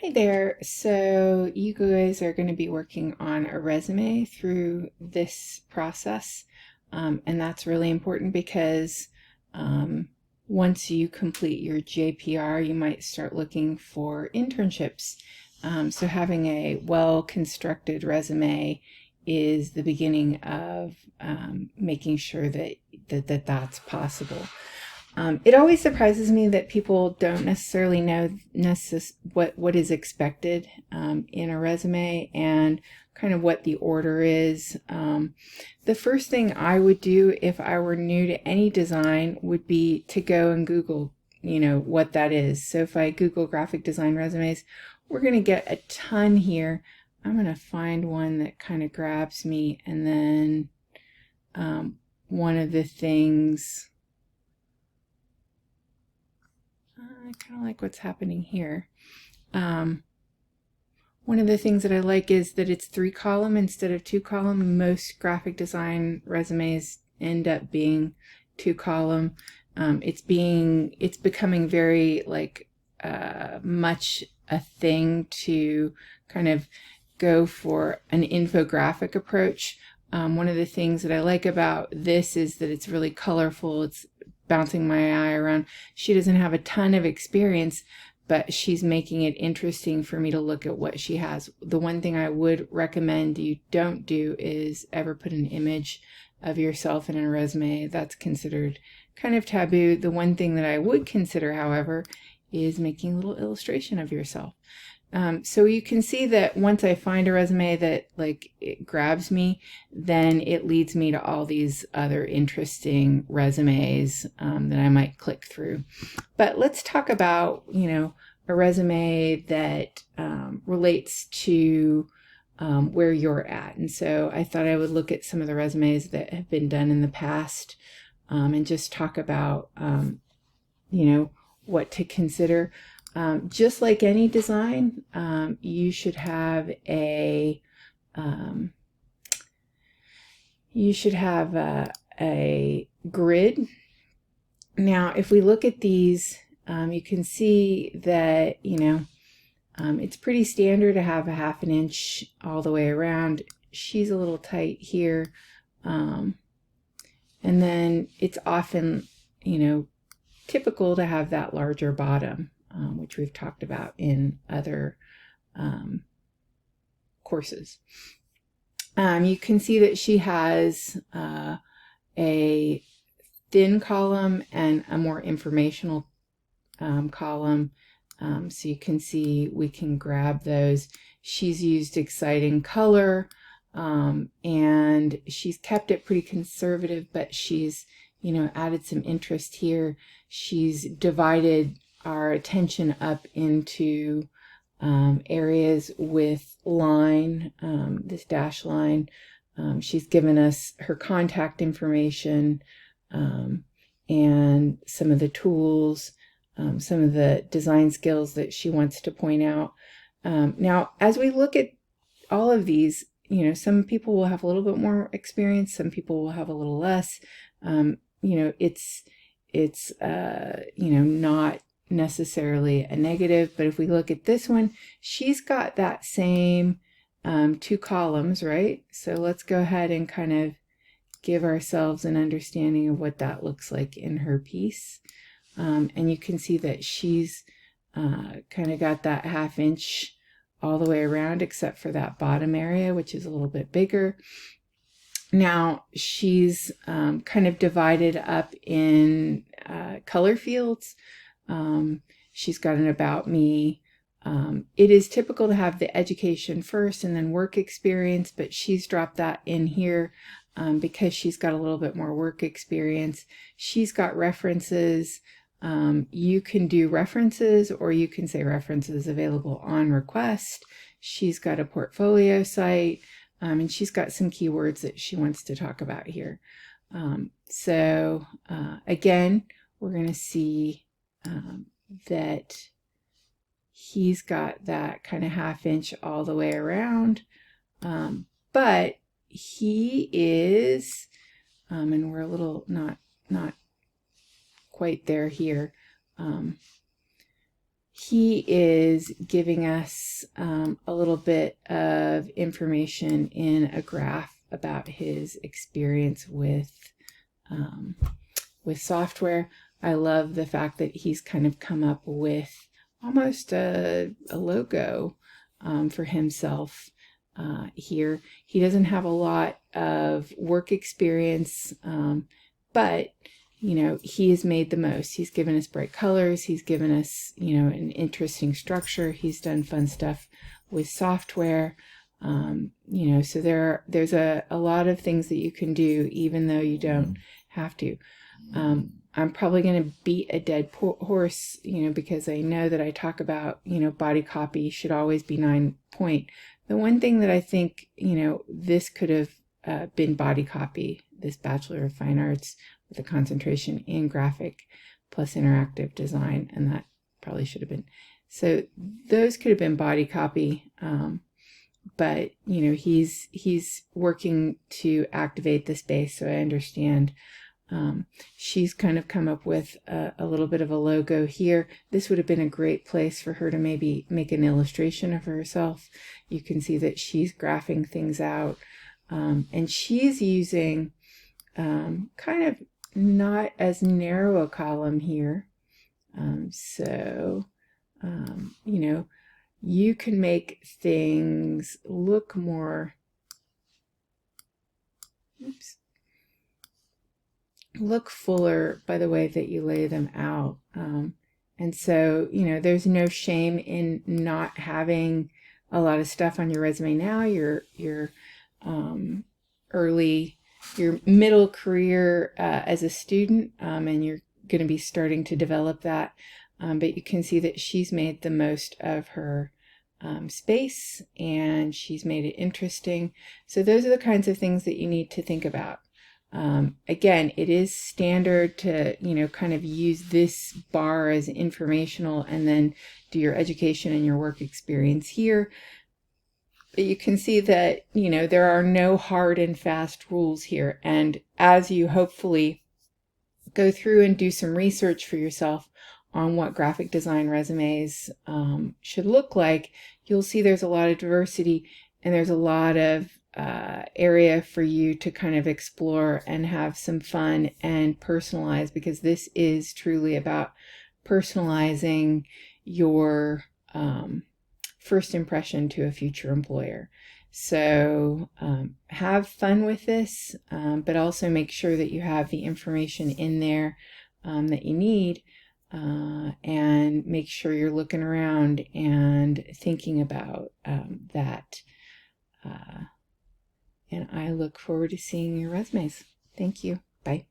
Hi there. So you guys are going to be working on a resume through this process. And that's really important because once you complete your JPR, you might start looking for internships. So having a well-constructed resume is the beginning of making sure that's possible. It always surprises me that people don't necessarily know what is expected in a resume and kind of what the order is. The first thing I would do if I were new to any design would be to go and Google, what that is. So if I Google graphic design resumes, we're going to get a ton here. I'm going to find one that kind of grabs me, and then one of the things I kind of like what's happening here. One of the things that I like is that it's 3-column instead of 2-column. Most graphic design resumes end up being 2-column. It's becoming very much a thing to kind of go for an infographic approach. One of the things that I like about this is that it's really colorful. It's bouncing my eye around. She doesn't have a ton of experience, but she's making it interesting for me to look at what she has. The one thing I would recommend you don't do is ever put an image of yourself in a resume. That's considered kind of taboo. The one thing that I would consider, however, is making a little illustration of yourself. So you can see that once I find a resume that it grabs me, then it leads me to all these other interesting resumes that I might click through. But let's talk about, a resume that relates to where you're at. And so I thought I would look at some of the resumes that have been done in the past and just talk about, what to consider. Just like any design, you should have a grid. Now, if we look at these, you can see that it's pretty standard to have a 1/2 inch all the way around. She's a little tight here, and then it's often typical to have that larger bottom. Which we've talked about in other courses. You can see that she has a thin column and a more informational column. So you can see we can grab those. She's used exciting color and she's kept it pretty conservative, but she's added some interest here. She's divided our attention up into areas with line, this dash line. She's given us her contact information and some of the tools, some of the design skills that she wants to point out. Now, as we look at all of these, some people will have a little bit more experience, some people will have a little less. It's not necessarily a negative, but if we look at this one, she's got that same 2 columns, right? So let's go ahead and kind of give ourselves an understanding of what that looks like in her piece. And you can see that she's kind of got that 1/2 inch all the way around, except for that bottom area, which is a little bit bigger. Now she's kind of divided up in color fields. She's got an about me. It is typical to have the education first and then work experience, but she's dropped that in here because she's got a little bit more work experience. She's got references. You can do references, or you can say references available on request. She's got a portfolio site, and she's got some keywords that she wants to talk about here. Again, we're going to see that he's got that kind of 1/2 inch all the way around, but he is, and we're a little not quite there here. he is giving us a little bit of information in a graph about his experience with software. I love the fact that he's kind of come up with almost a logo for himself here. He doesn't have a lot of work experience, but you know, he has made the most. He's given us bright colors. He's given us, you know, an interesting structure. He's done fun stuff with software. You know, so there's a lot of things that you can do, even though you don't have to. I'm probably going to beat a dead horse, you know, because I know that I talk about, you know, body copy should always be 9 point. The one thing that I think, you know, this could have been body copy, this Bachelor of Fine Arts with a concentration in graphic plus interactive design, and that probably should have been. So those could have been body copy, but you know, he's working to activate the space, so I understand. She's kind of come up with a little bit of a logo here. This would have been a great place for her to maybe make an illustration of herself. You can see that she's graphing things out, and she's using kind of not as narrow a column here. You know, you can make things look more, look fuller by the way that you lay them out. And so, you know, there's no shame in not having a lot of stuff on your resume now. Your your middle career as a student, and you're going to be starting to develop that. But you can see that she's made the most of her space, and she's made it interesting. So those are the kinds of things that you need to think about. Again, it is standard to, you know, kind of use this bar as informational and then do your education and your work experience here. But you can see that, you know, there are no hard and fast rules here. And as you hopefully go through and do some research for yourself on what graphic design resumes should look like, you'll see there's a lot of diversity and there's a lot of area for you to kind of explore and have some fun and personalize, because this is truly about personalizing your first impression to a future employer. So have fun with this, but also make sure that you have the information in there that you need, and make sure you're looking around and thinking about that. And I look forward to seeing your resumes. Thank you. Bye.